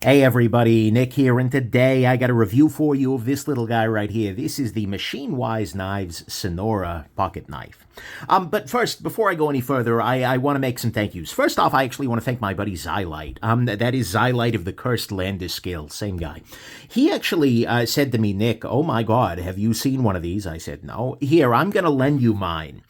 Hey everybody, Nick here, and today I got a review for you of this little guy right here. This is the MachineWise Knives Sonora pocket knife. But first, before I go any further, I want to make some thank yous. First off, I actually want to thank my buddy Xylite. That is Xylite of the Cursed Landis Scale, same guy. He actually said to me, Nick, oh my God, have you seen one of these? I said, no. Here, I'm going to lend you mine.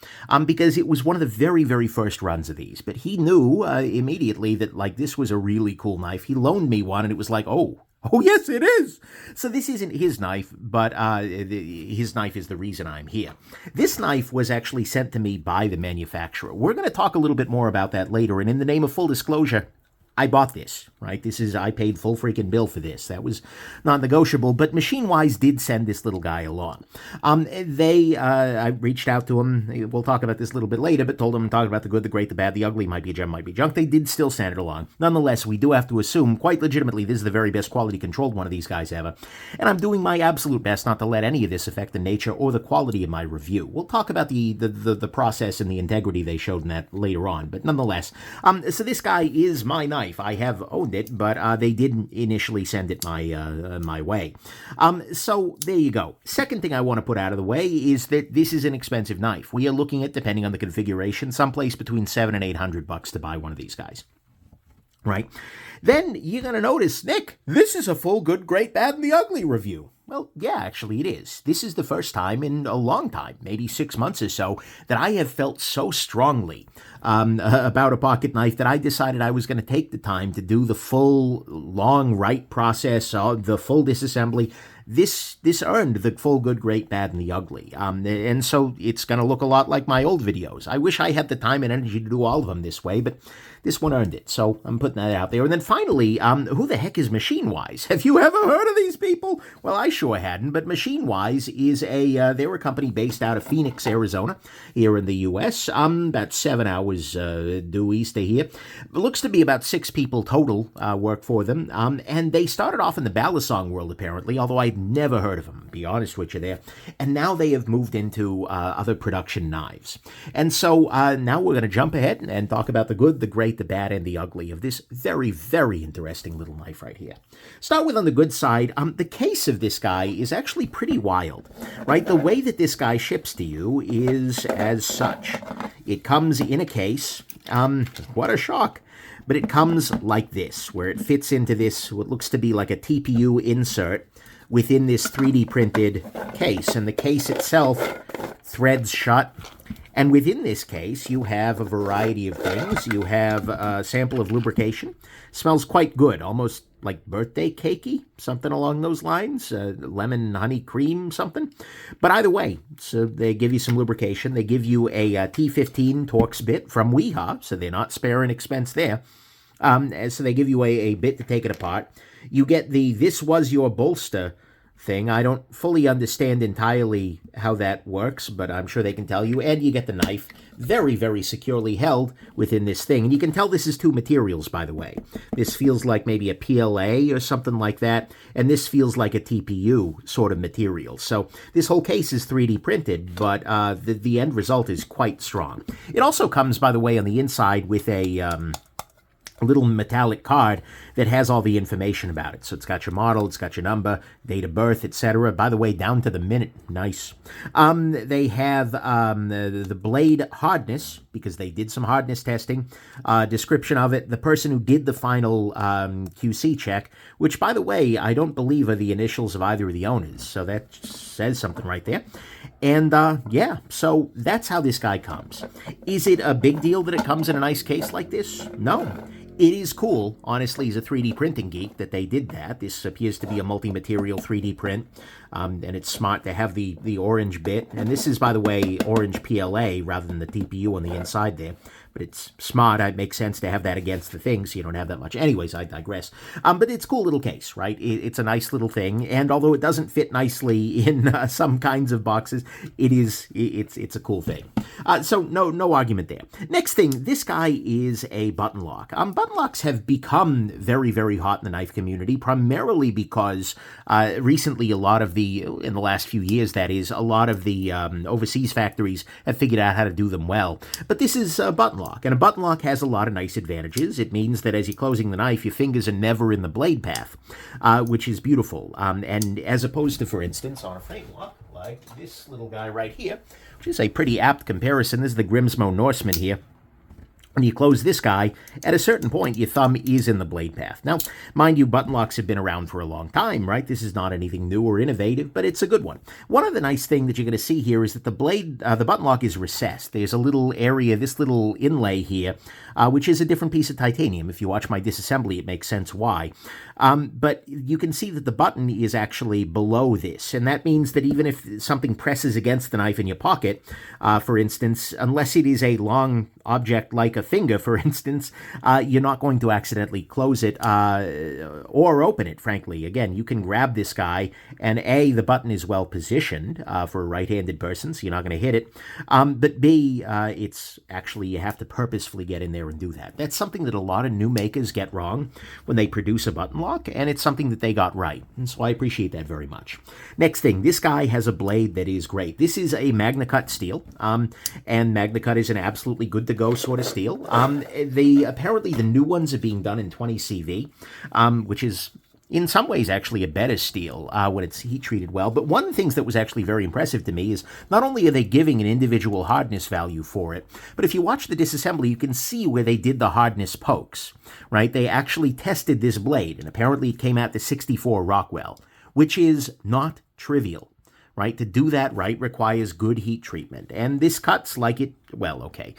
Because it was one of the very, very first runs of these. But he knew immediately that, like, this was a really cool knife. He loaned me one, and it was like, oh, yes, it is. So this isn't his knife, but his knife is the reason I'm here. This knife was actually sent to me by the manufacturer. We're going to talk a little bit more about that later, and in the name of full disclosure, I bought this, right? I paid full freaking bill for this. That was non-negotiable, but MachineWise did send this little guy along. I reached out to him. We'll talk about this a little bit later, but told him, talking about the good, the great, the bad, the ugly, might be a gem, might be junk. They did still send it along. Nonetheless, we do have to assume, quite legitimately, this is the very best quality controlled one of these guys ever. And I'm doing my absolute best not to let any of this affect the nature or the quality of my review. We'll talk about the process and the integrity they showed in that later on, but nonetheless. So this guy is my knife. I have owned it, but they didn't initially send it my way. So there you go. Second thing I want to put out of the way is that this is an expensive knife. We are looking at, depending on the configuration, someplace between $700 and $800 to buy one of these guys. Right? Then you're going to notice, Nick, this is a full good, great, bad, and the ugly review. Well, yeah, actually it is. This is the first time in a long time, maybe 6 months or so, that I have felt so strongly about a pocket knife that I decided I was going to take the time to do the full, long, right process, the full disassembly. This earned the full good, great, bad, and the ugly. And so it's going to look a lot like my old videos. I wish I had the time and energy to do all of them this way, but this one earned it. So I'm putting that out there. And then finally, who the heck is MachineWise? Have you ever heard of these people? Well, I sure hadn't, but MachineWise is they're a company based out of Phoenix, Arizona, here in the U.S. About 7 hours due east of here. It looks to be about 6 people total work for them. And they started off in the balisong world, apparently, although I'd never heard of them, to be honest with you there. And now they have moved into other production knives. And so now we're going to jump ahead and talk about the good, the great, the bad, and the ugly of this very, very interesting little knife right here. Start with on the good side. The case of this guy is actually pretty wild, right? The way that this guy ships to you is as such. It comes in a case. What a shock. But it comes like this, where it fits into this, what looks to be like a TPU insert within this 3D printed case. And the case itself threads shut. And within this case, you have a variety of things. You have a sample of lubrication. Smells quite good, almost like birthday cakey, something along those lines. Lemon, honey, cream, something. But either way, so they give you some lubrication. They give you a T15 Torx bit from Weha, so they're not sparing expense there. So they give you a bit to take it apart. You get the "this was your bolster" thing. I don't fully understand entirely how that works, but I'm sure they can tell you. And you get the knife very, very securely held within this thing. And you can tell this is two materials, by the way. This feels like maybe a PLA or something like that, and this feels like a TPU sort of material. So this whole case is 3D printed, but the end result is quite strong. It also comes, by the way, on the inside with a little metallic card that has all the information about it. So it's got your model, it's got your number, date of birth, etc. By the way, down to the minute. Nice. They have the blade hardness, because they did some hardness testing. Description of it, the person who did the final QC check, which, by the way, I don't believe are the initials of either of the owners. So that says something right there. And yeah, so that's how this guy comes. Is it a big deal that it comes in a nice case like this? No. It is cool, honestly, as a 3D printing geek, that they did that. This appears to be a multi-material 3D print, and it's smart to have the orange bit. And this is, by the way, orange PLA rather than the TPU on the inside there. But it's smart. It makes sense to have that against the thing, so you don't have that much. Anyways, I digress. But it's a cool little case, right? It's a nice little thing, and although it doesn't fit nicely in some kinds of boxes, it's a cool thing. So no argument there. Next thing, this guy is a button lock. Button locks have become very, very hot in the knife community, primarily because recently in the last few years, that is, a lot of the overseas factories have figured out how to do them well. But this is a button button lock. And a button lock has a lot of nice advantages. It means that as you're closing the knife, your fingers are never in the blade path, which is beautiful. And as opposed to, for instance, on a frame lock, like this little guy right here, which is a pretty apt comparison. This is the Grimsmo Norseman here. When you close this guy, at a certain point, your thumb is in the blade path. Now, mind you, button locks have been around for a long time, right? This is not anything new or innovative, but it's a good one. One of the nice things that you're going to see here is that the button lock is recessed. There's a little area, this little inlay here, which is a different piece of titanium. If you watch my disassembly, it makes sense why. But you can see that the button is actually below this, and that means that even if something presses against the knife in your pocket, for instance, unless it is a long object like a finger, for instance, you're not going to accidentally close it or open it, frankly. Again, you can grab this guy, and A, the button is well positioned for a right-handed person, so you're not going to hit it. But B, it's actually, you have to purposefully get in there and do that. That's something that a lot of new makers get wrong when they produce a button lock, and it's something that they got right. And so I appreciate that very much. Next thing, this guy has a blade that is great. This is a MagnaCut steel, and MagnaCut is an absolutely good-to-go sort of steel. Apparently the new ones are being done in 20 CV, which is in some ways actually a better steel when it's heat treated well. But one of the things that was actually very impressive to me is not only are they giving an individual hardness value for it, but if you watch the disassembly, you can see where they did the hardness pokes, right? They actually tested this blade, and apparently it came out to 64 Rockwell, which is not trivial. Right? To do that right requires good heat treatment. And this cuts like it, well, okay.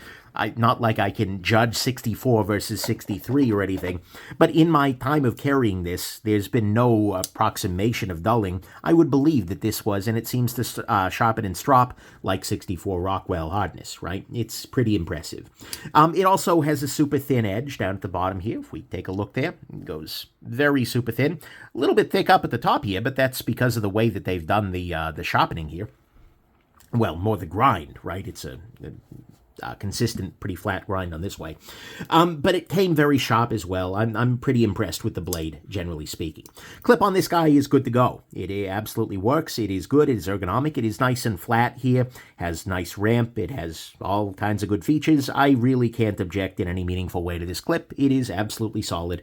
Not like I can judge 64 versus 63 or anything, but in my time of carrying this, there's been no approximation of dulling. I would believe that this was, and it seems to sharpen and strop like 64 Rockwell hardness, right? It's pretty impressive. It also has a super thin edge down at the bottom here. If we take a look there, it goes very super thin. A little bit thick up at the top here, but that's because of the way that they've done the sharpening here. Well, more the grind, right? It's a consistent, pretty flat grind on this way. But it came very sharp as well. I'm pretty impressed with the blade, generally speaking. Clip on this guy is good to go. It absolutely works. It is good. It is ergonomic. It is nice and flat here. Has nice ramp. It has all kinds of good features. I really can't object in any meaningful way to this clip. It is absolutely solid.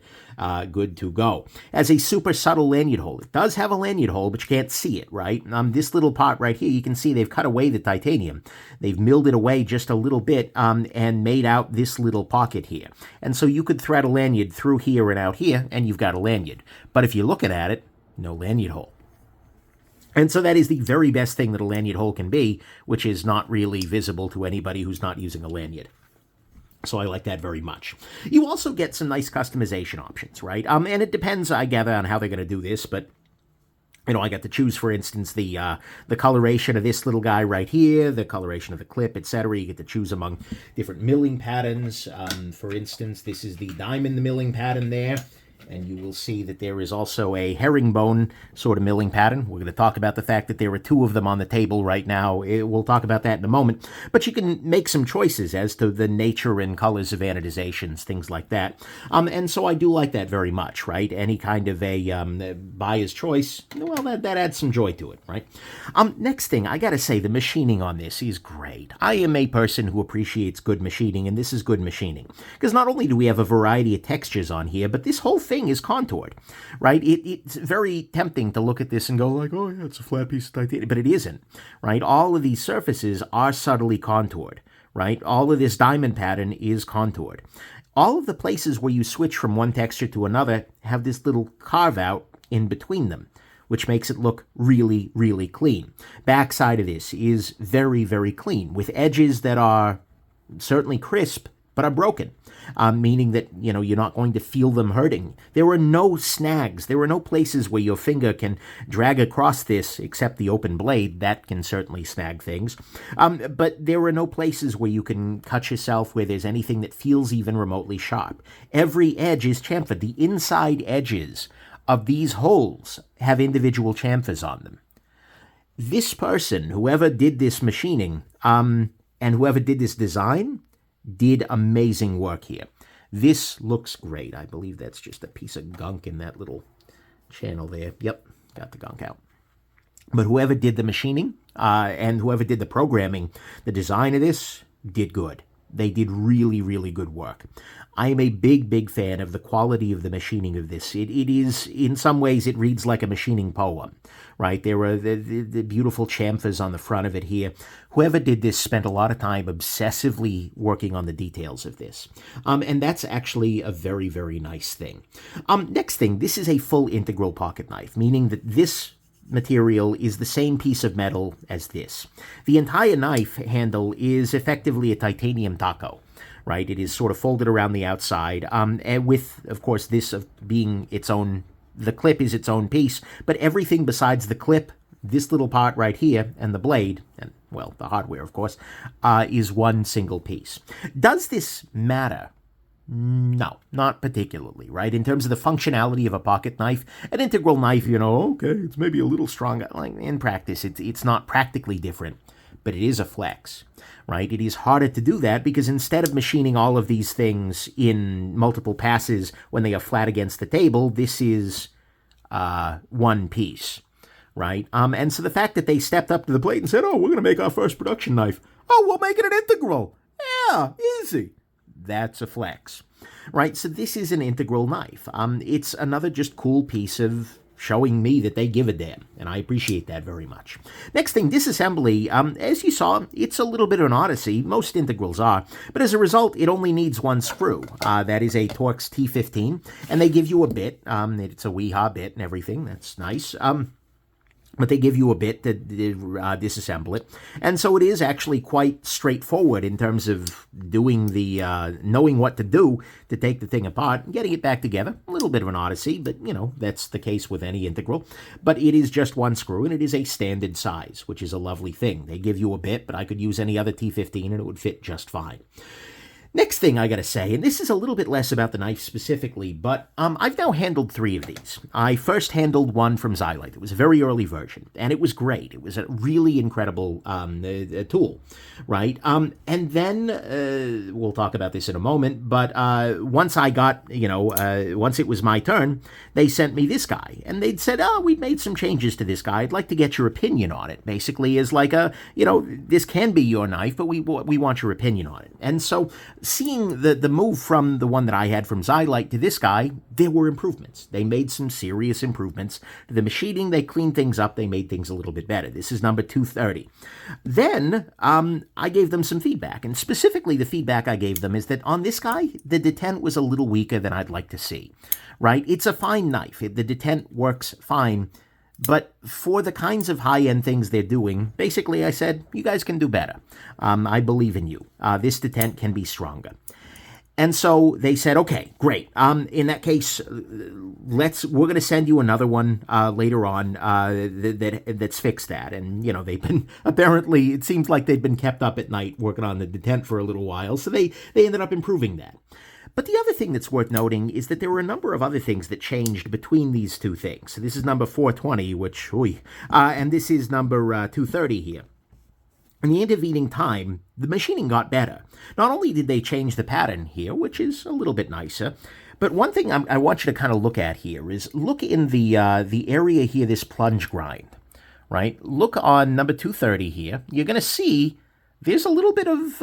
Good to go. As a super subtle lanyard hole. It does have a lanyard hole, but you can't see it, right? This little part right here, you can see they've cut away the titanium. They've milled it away just a little bit and made out this little pocket here. And so you could thread a lanyard through here and out here, and you've got a lanyard. But if you're looking at it, no lanyard hole. And so that is the very best thing that a lanyard hole can be, which is not really visible to anybody who's not using a lanyard. So I like that very much. You also get some nice customization options, right? And it depends, I gather, on how they're going to do this, but you know, I got to choose, for instance, the coloration of this little guy right here, the coloration of the clip, etc. You get to choose among different milling patterns. For instance, this is the diamond milling pattern there. And you will see that there is also a herringbone sort of milling pattern. We're going to talk about the fact that there are two of them on the table right now. We'll talk about that in a moment. But you can make some choices as to the nature and colors of anodizations, things like that. And so I do like that very much, right? Any kind of a buyer's choice, well, that adds some joy to it, right? Next thing, I got to say, the machining on this is great. I am a person who appreciates good machining, and this is good machining. Because not only do we have a variety of textures on here, but this whole thing is contoured, right? It's very tempting to look at this and go like, oh yeah, it's a flat piece of titanium, but it isn't, right? All of these surfaces are subtly contoured, right? All of this diamond pattern is contoured. All of the places where you switch from one texture to another have this little carve out in between them, which makes it look really, really clean. Backside of this is very, very clean, with edges that are certainly crisp, but are broken. Meaning that, you know, you're not going to feel them hurting. There are no snags. There are no places where your finger can drag across this, except the open blade. That can certainly snag things. But there are no places where you can cut yourself where there's anything that feels even remotely sharp. Every edge is chamfered. The inside edges of these holes have individual chamfers on them. This person, whoever did this machining, and whoever did this design, did amazing work here. This looks great. I believe that's just a piece of gunk in that little channel there. Yep, got the gunk out. But whoever did the machining and whoever did the programming, the design of this, did good. They did really, really good work. I am a big, big fan of the quality of the machining of this. It is, in some ways, it reads like a machining poem, right? There are the beautiful chamfers on the front of it here. Whoever did this spent a lot of time obsessively working on the details of this. And that's actually a very, very nice thing. Next thing, this is a full integral pocket knife, meaning that this material is the same piece of metal as this. The entire knife handle is effectively a titanium taco. Right, it is sort of folded around the outside, and with, of course, this being its own, the clip is its own piece, but everything besides the clip, this little part right here, and the blade, and, well, the hardware, of course, is one single piece. Does this matter? No, not particularly, right? In terms of the functionality of a pocket knife, an integral knife, okay, it's maybe a little stronger. Like in practice, it's not practically different, but it is a flex, right? It is harder to do that because instead of machining all of these things in multiple passes when they are flat against the table, this is one piece, right? And so the fact that they stepped up to the plate and said, we're going to make our first production knife. We'll make it an integral. Yeah, easy. That's a flex, right? So this is an integral knife. It's another just cool piece of showing me that they give a damn, and I appreciate that very much. Next thing, disassembly. As you saw, it's a little bit of an odyssey. Most integrals are, but as a result, it only needs one screw. That is a Torx T15, and they give you a bit. It's a Weehaw bit and everything. That's nice. But they give you a bit to disassemble it. And so it is actually quite straightforward in terms of doing the, knowing what to do to take the thing apart and getting it back together. A little bit of an odyssey, but, that's the case with any integral. But it is just one screw, and it is a standard size, which is a lovely thing. They give you a bit, but I could use any other T15, and it would fit just fine. Next thing I gotta say, and this is a little bit less about the knife specifically, but I've now handled 3 of these. I first handled one from Xylite. It was a very early version, and it was great. It was a really incredible tool, right? And then, we'll talk about this in a moment, but once I got, once it was my turn, they sent me this guy, and they'd said, we've made some changes to this guy. I'd like to get your opinion on it. Basically, is like this can be your knife, but we want your opinion on it. And so, seeing the move from the one that I had from Xylite to this guy, there were improvements. They made some serious improvements to the machining. They cleaned things up. They made things a little bit better. This is number 230. Then I gave them some feedback, and specifically the feedback I gave them is that on this guy, the detent was a little weaker than I'd like to see, right? It's a fine knife. The detent works fine, but for the kinds of high-end things they're doing, basically I said, you guys can do better. I believe in you. This detent can be stronger. And so they said, okay, great. In that case, we're going to send you another one later on that's fixed that. And, they've been, apparently, it seems like they've been kept up at night working on the detent for a little while. So they ended up improving that. But the other thing that's worth noting is that there were a number of other things that changed between these two things. So this is number 420, which, and this is number 230 here. In the intervening time, the machining got better. Not only did they change the pattern here, which is a little bit nicer, but one thing I want you to kind of look at here is look in the area here, this plunge grind, right? Look on number 230 here. You're going to see there's a little bit of,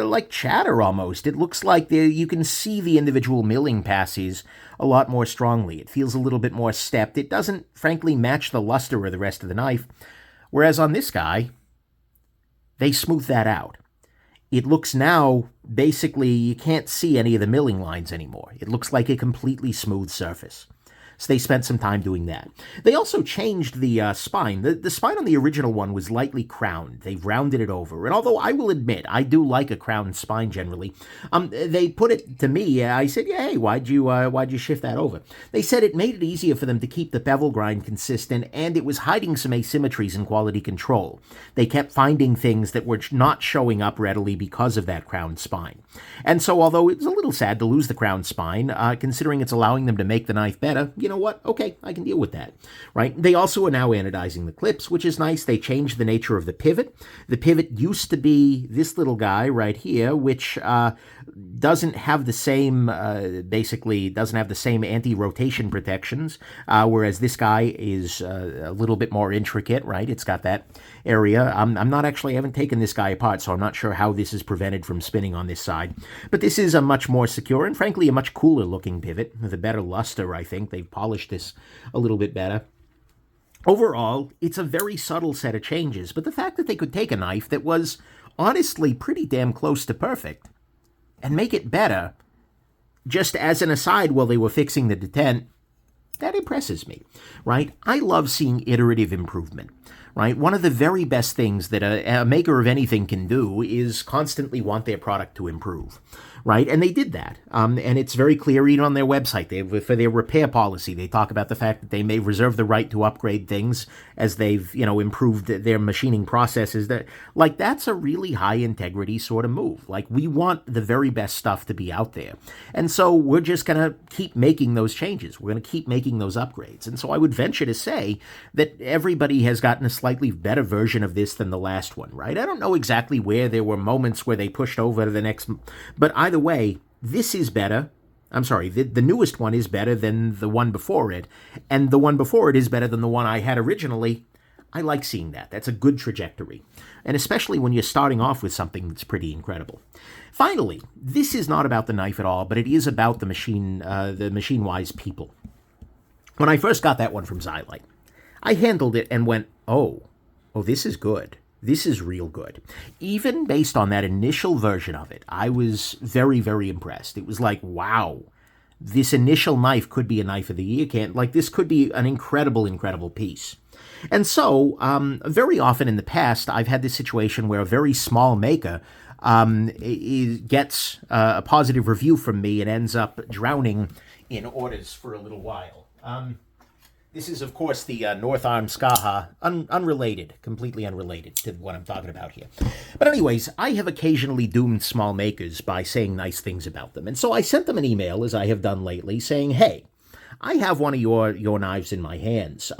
like chatter almost. It looks like you can see the individual milling passes a lot more strongly. It feels a little bit more stepped. It doesn't, frankly, match the luster of the rest of the knife. Whereas on this guy, they smooth that out. It looks now, basically, you can't see any of the milling lines anymore. It looks like a completely smooth surface. So they spent some time doing that. They also changed the spine. The spine on the original one was lightly crowned. They've rounded it over. And although I will admit, I do like a crowned spine generally, they put it to me. I said, yeah, hey, why'd you shift that over? They said it made it easier for them to keep the bevel grind consistent, and it was hiding some asymmetries in quality control. They kept finding things that were not showing up readily because of that crowned spine. And so although it was a little sad to lose the crowned spine, considering it's allowing them to make the knife better, you know what? Okay, I can deal with that, right? They also are now anodizing the clips, which is nice. They changed the nature of the pivot. The pivot used to be this little guy right here, which doesn't have the same, basically doesn't have the same anti-rotation protections, whereas this guy is a little bit more intricate, right? It's got that area. I haven't taken this guy apart, so I'm not sure how this is prevented from spinning on this side. But this is a much more secure and frankly a much cooler looking pivot with a better luster, I think. They've polished this a little bit better. Overall, it's a very subtle set of changes, but the fact that they could take a knife that was honestly pretty damn close to perfect and make it better, just as an aside while they were fixing the detent, that impresses me, right? I love seeing iterative improvement, right? One of the very best things that a maker of anything can do is constantly want their product to improve, right? And they did that. And it's very clear even on their website. For their repair policy, they talk about the fact that they may reserve the right to upgrade things as they've, improved their machining processes. That's a really high integrity sort of move. Like, we want the very best stuff to be out there. And so we're just going to keep making those changes. We're going to keep making those upgrades. And so I would venture to say that everybody has gotten a slightly better version of this than the last one, right? I don't know exactly where there were moments where they pushed over to the next, but either way, this is better. I'm sorry, the newest one is better than the one before it, and the one before it is better than the one I had originally. I like seeing that. That's a good trajectory, and especially when you're starting off with something that's pretty incredible. Finally, this is not about the knife at all, but it is about the MachineWise people. When I first got that one from Xylite, I handled it and went, oh, this is good. This is real good. Even based on that initial version of it, I was very, very impressed. It was like, wow, this initial knife could be a knife of the year. This could be an incredible, incredible piece. And so, very often in the past, I've had this situation where a very small maker gets a positive review from me and ends up drowning in orders for a little while. This is, of course, the North Arm Skaha, unrelated, completely unrelated to what I'm talking about here. But anyways, I have occasionally doomed small makers by saying nice things about them. And so I sent them an email, as I have done lately, saying, hey, I have one of your knives in my hands.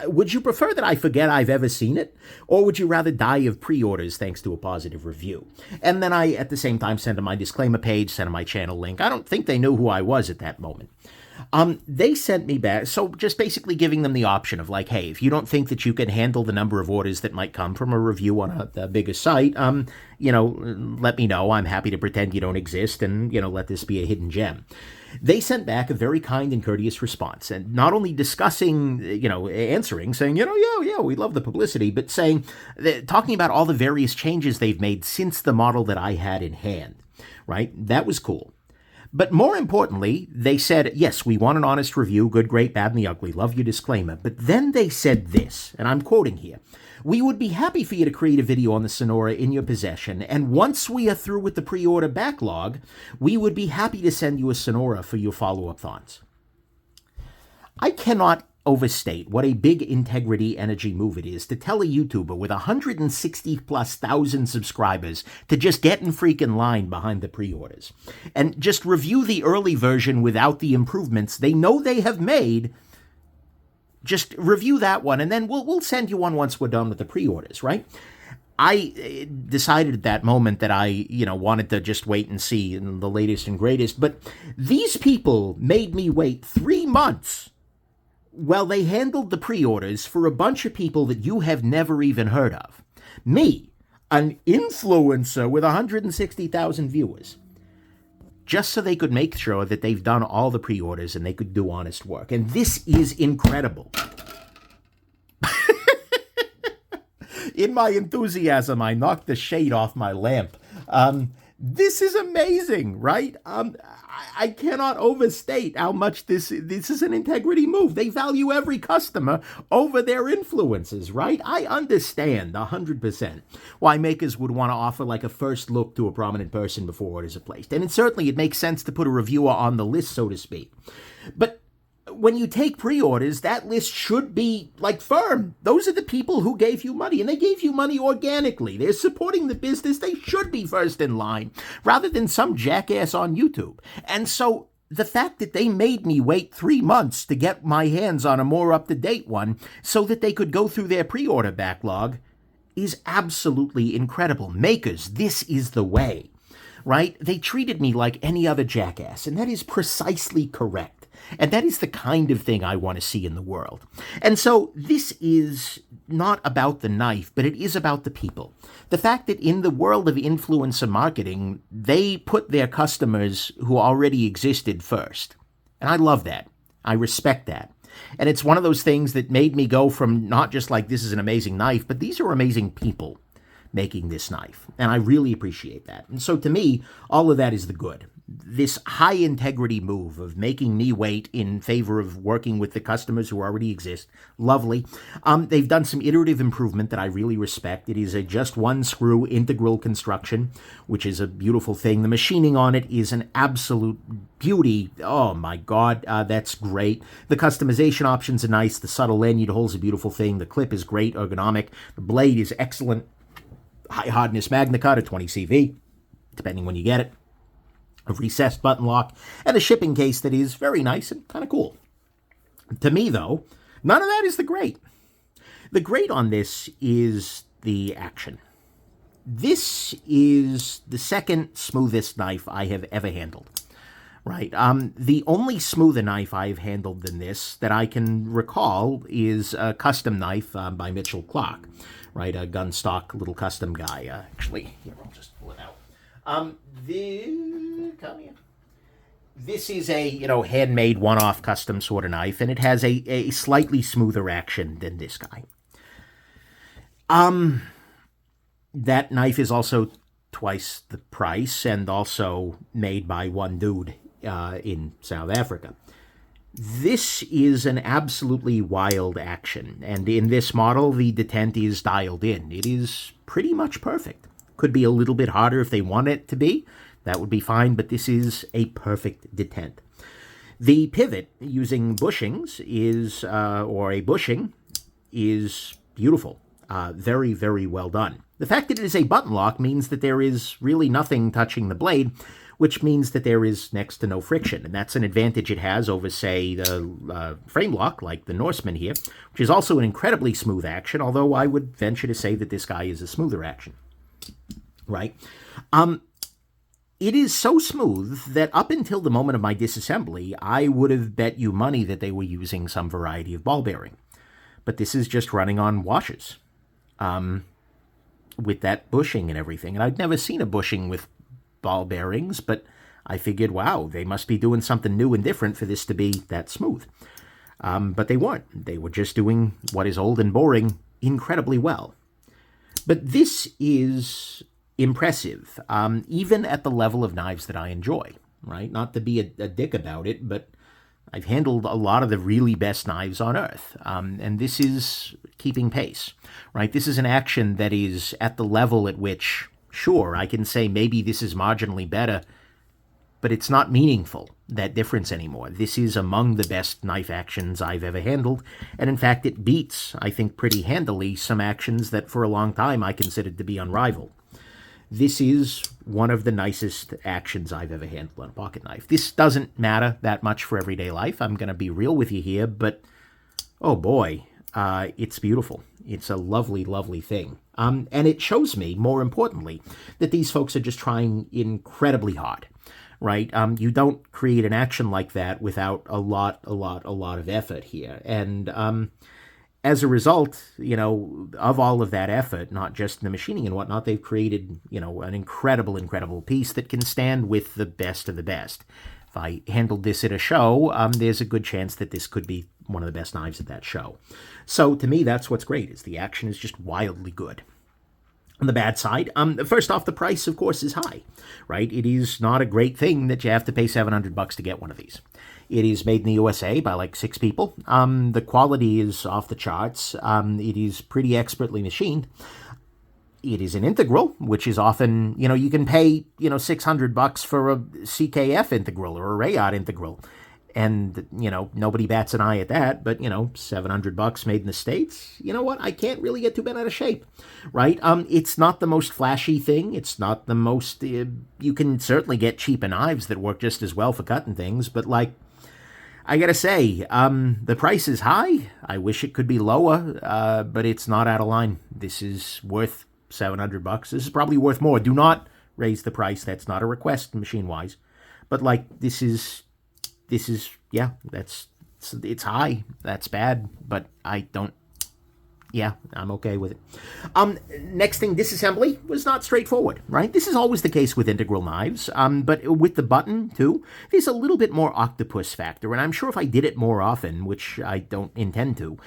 Would you prefer that I forget I've ever seen it? Or would you rather die of pre-orders thanks to a positive review? And then I, at the same time, sent them my disclaimer page, sent them my channel link. I don't think they knew who I was at that moment. They sent me back, so just basically giving them the option of like, hey, if you don't think that you can handle the number of orders that might come from a review on a bigger site, let me know. I'm happy to pretend you don't exist and, let this be a hidden gem. They sent back a very kind and courteous response, and not only discussing, answering, saying, yeah, we love the publicity, but talking about all the various changes they've made since the model that I had in hand, right? That was cool. But more importantly, they said, yes, we want an honest review, good, great, bad, and the ugly. Love your disclaimer. But then they said this, and I'm quoting here. We would be happy for you to create a video on the Sonora in your possession, and once we are through with the pre-order backlog, we would be happy to send you a Sonora for your follow-up thoughts. I cannot overstate what a big integrity energy move it is to tell a YouTuber with 160,000+ subscribers to just get in freaking line behind the pre-orders and just review the early version without the improvements they know they have made. Just review that one, and then we'll send you one once we're done with the pre-orders, right? I decided at that moment that I, wanted to just wait and see the latest and greatest, but these people made me wait 3 months while they handled the pre-orders for a bunch of people that you have never even heard of. Me, an influencer with 160,000 viewers, just so they could make sure that they've done all the pre-orders and they could do honest work. And this is incredible. In my enthusiasm, I knocked the shade off my lamp. This is amazing, right? I cannot overstate how much this is an integrity move. They value every customer over their influences, right? I understand 100% why makers would want to offer like a first look to a prominent person before orders are placed. And it makes sense to put a reviewer on the list, so to speak. But when you take pre-orders, that list should be like firm. Those are the people who gave you money, and they gave you money organically. They're supporting the business. They should be first in line rather than some jackass on YouTube. And so the fact that they made me wait 3 months to get my hands on a more up-to-date one so that they could go through their pre-order backlog is absolutely incredible. Makers, this is the way, right? They treated me like any other jackass, and that is precisely correct. And that is the kind of thing I want to see in the world. And so this is not about the knife, but it is about the people. The fact that in the world of influencer marketing, they put their customers who already existed first. And I love that. I respect that. And it's one of those things that made me go from not just like this is an amazing knife, but these are amazing people making this knife. And I really appreciate that. And so to me, all of that is the good. This high integrity move of making me wait in favor of working with the customers who already exist, lovely. They've done some iterative improvement that I really respect. It is a just one screw integral construction, which is a beautiful thing. The machining on it is an absolute beauty. Oh my God, that's great. The customization options are nice. The subtle lanyard hole's a beautiful thing. The clip is great, ergonomic. The blade is excellent. High hardness Magna Cut, a 20 CV, depending when you get it. A recessed button lock, and a shipping case that is very nice and kind of cool. To me, though, none of that is the great. The great on this is the action. This is the second smoothest knife I have ever handled. Right. The only smoother knife I've handled than this that I can recall is a custom knife by Mitchell Clark. Right, a gun stock little custom guy. Actually, here, I'll just pull it out. This is a, handmade one-off custom sort of knife, and it has a slightly smoother action than this guy. That knife is also twice the price and also made by one dude in South Africa. This is an absolutely wild action, and in this model, the detent is dialed in. It is pretty much perfect. Could be a little bit harder if they want it to be. That would be fine, but this is a perfect detent. The pivot using bushings or a bushing is beautiful. Very, very well done. The fact that it is a button lock means that there is really nothing touching the blade, which means that there is next to no friction. And that's an advantage it has over, say, the frame lock, like the Norseman here, which is also an incredibly smooth action, although I would venture to say that this guy is a smoother action. Right? It is so smooth that up until the moment of my disassembly, I would have bet you money that they were using some variety of ball bearing. But this is just running on washers with that bushing and everything. And I'd never seen a bushing with ball bearings, but I figured, wow, they must be doing something new and different for this to be that smooth. But they weren't. They were just doing what is old and boring incredibly well. But this is impressive, even at the level of knives that I enjoy, right? Not to be a dick about it, but I've handled a lot of the really best knives on earth, and this is keeping pace, right? This is an action that is at the level at which, sure, I can say maybe this is marginally better, but it's not meaningful, that difference anymore. This is among the best knife actions I've ever handled, and in fact it beats, I think pretty handily, some actions that for a long time I considered to be unrivaled. This is one of the nicest actions I've ever handled on a pocket knife. This doesn't matter that much for everyday life. I'm going to be real with you here, but oh boy, it's beautiful. It's a lovely, lovely thing. And it shows me, more importantly, that these folks are just trying incredibly hard, right? You don't create an action like that without a lot of effort here. And as a result, of all of that effort, not just the machining and whatnot, they've created, an incredible piece that can stand with the best of the best. If I handled this at a show, there's a good chance that this could be one of the best knives at that show. So to me, that's what's great, is the action is just wildly good. On the bad side, first off, the price, of course, is high, right? It is not a great thing that you have to pay $700 to get one of these. It is made in the USA by like 6 people. The quality is off the charts. It is pretty expertly machined. It is an integral, which is often, you can pay, $600 for a CKF integral or a Rayard integral. and, nobody bats an eye at that, but, $700 made in the States, you know what? I can't really get too bent out of shape, right? It's not the most flashy thing. It's not the most, you can certainly get cheaper knives that work just as well for cutting things, but, like, I gotta say, the price is high. I wish it could be lower, but it's not out of line. This is worth $700. This is probably worth more. Do not raise the price. That's not a request, MachineWise. But, like, this is, yeah, it's high. That's bad, but I'm okay with it. Next thing, disassembly was not straightforward, right? This is always the case with integral knives, but with the button, too, there's a little bit more octopus factor, and I'm sure if I did it more often, which I don't intend to,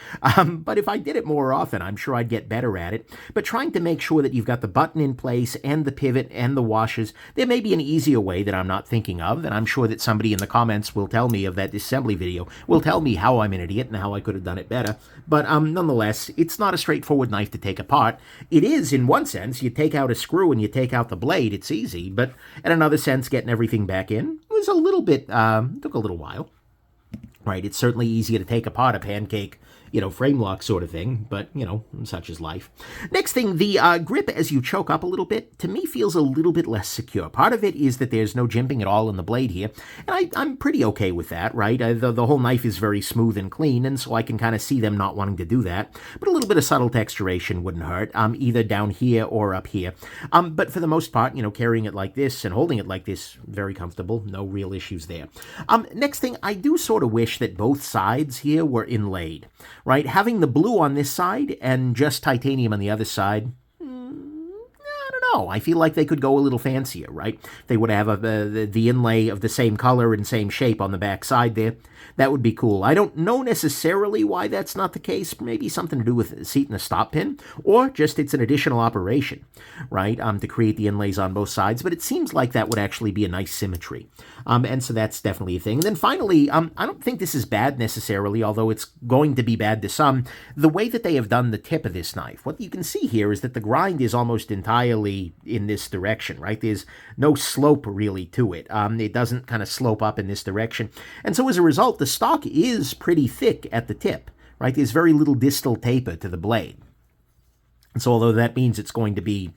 but if I did it more often, I'm sure I'd get better at it. But trying to make sure that you've got the button in place, and the pivot, and the washers, there may be an easier way that I'm not thinking of, and I'm sure that somebody in the comments will tell me of that disassembly video, will tell me how I'm an idiot and how I could have done it better. But nonetheless, it's not a straightforward knife to take apart. It is, in one sense. You take out a screw and you take out the blade. It's easy. But in another sense, getting everything back in was a little bit, took a little while. Right? It's certainly easier to take apart a pancake, frame lock sort of thing, but, such is life. Next thing, the grip as you choke up a little bit, to me feels a little bit less secure. Part of it is that there's no jimping at all in the blade here, and I'm pretty okay with that, right? The whole knife is very smooth and clean, and so I can kind of see them not wanting to do that, but a little bit of subtle texturation wouldn't hurt, either down here or up here. But for the most part, carrying it like this and holding it like this, very comfortable, no real issues there. Next thing, I do sort of wish that both sides here were inlaid. Right, having the blue on this side and just titanium on the other side, I don't know. I feel like they could go a little fancier, right? They would have the inlay of the same color and same shape on the back side there. That would be cool. I don't know necessarily why that's not the case. Maybe something to do with the seat and the stop pin, or just it's an additional operation, right, to create the inlays on both sides. But it seems like that would actually be a nice symmetry. And so that's definitely a thing. And then finally, I don't think this is bad necessarily, although it's going to be bad to some, the way that they have done the tip of this knife. What you can see here is that the grind is almost entirely in this direction, right? There's no slope really to it. It doesn't kind of slope up in this direction. And so as a result, the stock is pretty thick at the tip, right? There's very little distal taper to the blade. And so although that means it's going to be,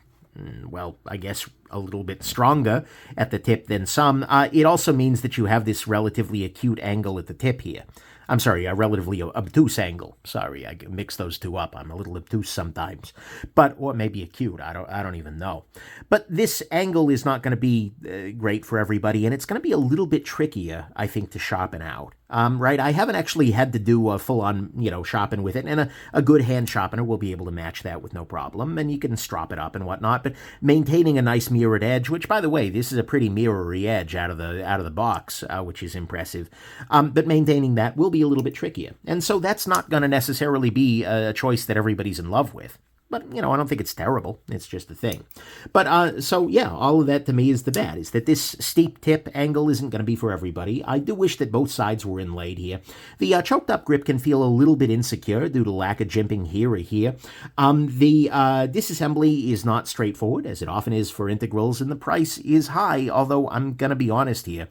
well, I guess a little bit stronger at the tip than some, it also means that you have this relatively acute angle at the tip here. I'm sorry, a relatively obtuse angle. Sorry, I mix those two up. I'm a little obtuse sometimes. But, or maybe acute, I don't even know. But this angle is not going to be great for everybody, and it's going to be a little bit trickier, I think, to sharpen out. Right, I haven't actually had to do a full-on, sharpen with it, and a good hand sharpener will be able to match that with no problem, and you can strop it up and whatnot, but maintaining a nice mirrored edge, which, by the way, this is a pretty mirrory edge out of the box, which is impressive, but maintaining that will be a little bit trickier, and so that's not going to necessarily be a choice that everybody's in love with. But, I don't think it's terrible. It's just a thing. But, so, yeah, all of that to me is the bad, is that this steep tip angle isn't going to be for everybody. I do wish that both sides were inlaid here. The choked up grip can feel a little bit insecure due to lack of jimping here or here. The disassembly is not straightforward, as it often is for integrals, and the price is high, although I'm going to be honest here.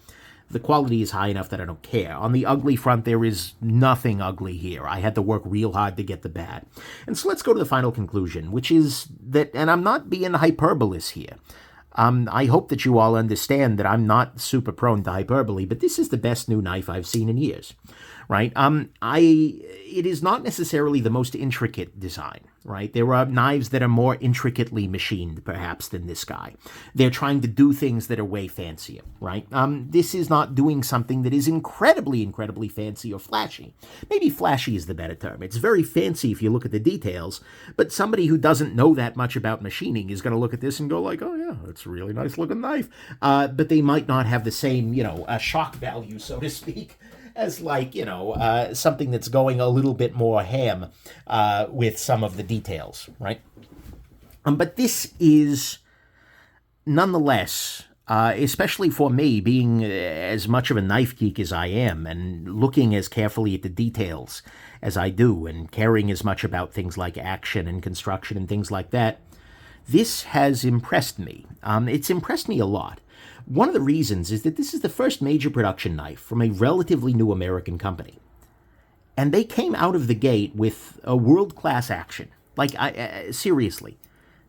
The quality is high enough that I don't care. On the ugly front, there is nothing ugly here. I had to work real hard to get the bad. And so let's go to the final conclusion, which is that, and I'm not being hyperbolous here. I hope that you all understand that I'm not super prone to hyperbole, but this is the best new knife I've seen in years, right? It is not necessarily the most intricate design, right? There are knives that are more intricately machined, perhaps, than this guy. They're trying to do things that are way fancier, right? This is not doing something that is incredibly, incredibly fancy or flashy. Maybe flashy is the better term. It's very fancy if you look at the details, but somebody who doesn't know that much about machining is going to look at this and go like, oh yeah, it's a really nice looking knife. But they might not have the same, shock value, so to speak, as like, something that's going a little bit more ham with some of the details, right? But this is, nonetheless, especially for me, being as much of a knife geek as I am and looking as carefully at the details as I do and caring as much about things like action and construction and things like that, this has impressed me. It's impressed me a lot. One of the reasons is that this is the first major production knife from a relatively new American company. And they came out of the gate with a world-class action. Like, seriously,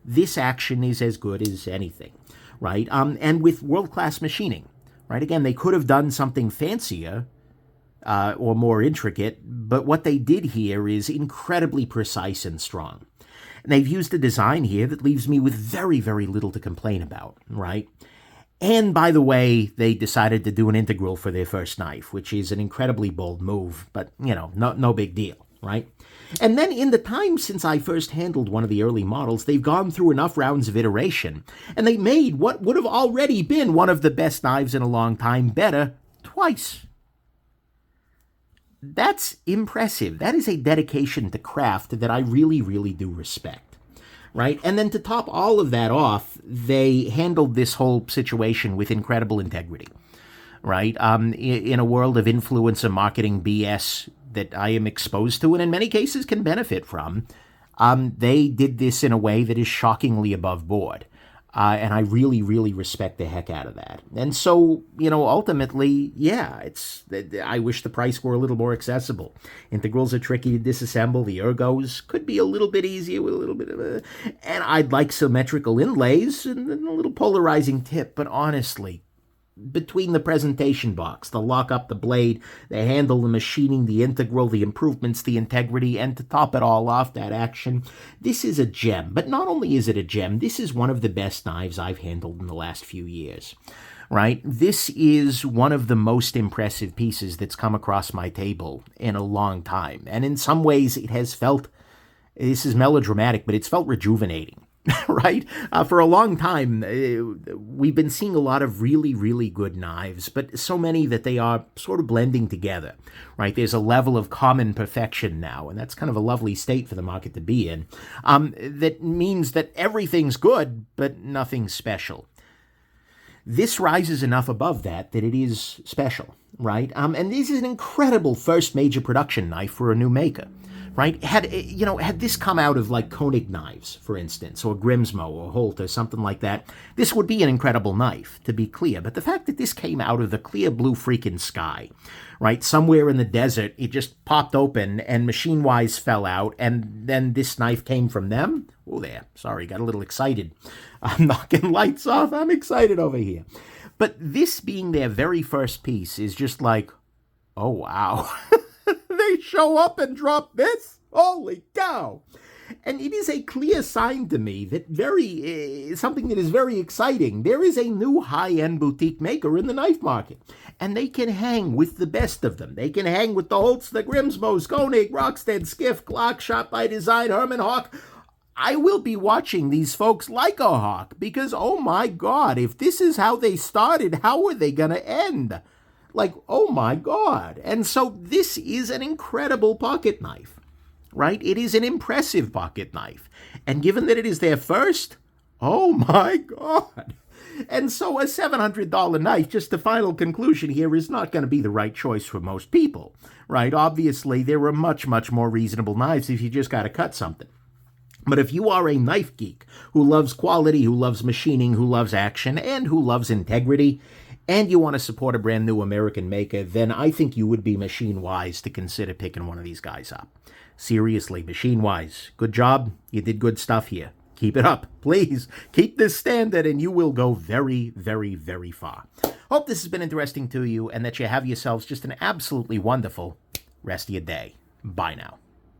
this action is as good as anything, right? And with world-class machining, right? Again, they could have done something fancier or more intricate, but what they did here is incredibly precise and strong. And they've used a design here that leaves me with very, very little to complain about, right? And by the way, they decided to do an integral for their first knife, which is an incredibly bold move, but, no big deal, right? And then in the time since I first handled one of the early models, they've gone through enough rounds of iteration, and they made what would have already been one of the best knives in a long time better twice. That's impressive. That is a dedication to craft that I really, really do respect. Right? And then to top all of that off, they handled this whole situation with incredible integrity, right? In a world of influencer marketing BS that I am exposed to and in many cases can benefit from, they did this in a way that is shockingly above board. And I really, really respect the heck out of that. And so, ultimately, yeah, I wish the price were a little more accessible. Integrals are tricky to disassemble. The ergos could be a little bit easier with a little bit of and I'd like symmetrical inlays and a little polarizing tip. But honestly, between the presentation box, the lock up the blade, the handle, the machining, the integral, the improvements, the integrity, and to top it all off, that action, this is a gem. But not only is it a gem, this is one of the best knives I've handled in the last few years, right? This is one of the most impressive pieces that's come across my table in a long time. And in some ways, it has felt, this is melodramatic, but it's felt rejuvenating. Right? For a long time, we've been seeing a lot of really, really good knives, but so many that they are sort of blending together, right? There's a level of common perfection now, and that's kind of a lovely state for the market to be in. That means that everything's good, but nothing's special. This rises enough above that it is special, right? And this is an incredible first major production knife for a new maker. Right? Had this come out of like Koenig knives, for instance, or Grimsmo or Holt or something like that, this would be an incredible knife, to be clear. But the fact that this came out of the clear blue freaking sky, right? Somewhere in the desert, it just popped open and MachineWise fell out, and then this knife came from them. Oh, there. Sorry, got a little excited. I'm knocking lights off. I'm excited over here. But this being their very first piece is just like, oh, wow. They show up and drop this? Holy cow! And it is a clear sign to me that something that is very exciting. There is a new high-end boutique maker in the knife market, and they can hang with the best of them. They can hang with the Holtz, the Grimsmos, Koenig, Rockstead, Skiff, Glock, Shot by Design, Herman Hawk. I will be watching these folks like a hawk because, oh my God, if this is how they started, how are they going to end? Like, oh my God. And so this is an incredible pocket knife, right? It is an impressive pocket knife. And given that it is their first, oh my God. And so a $700 knife, just the final conclusion here, is not going to be the right choice for most people, right? Obviously, there are much, much more reasonable knives if you just got to cut something. But if you are a knife geek who loves quality, who loves machining, who loves action, and who loves integrity, and you want to support a brand new American maker, then I think you would be MachineWise to consider picking one of these guys up. Seriously, MachineWise, good job. You did good stuff here. Keep it up. Please keep this standard and you will go very, very, very far. Hope this has been interesting to you and that you have yourselves just an absolutely wonderful rest of your day. Bye now.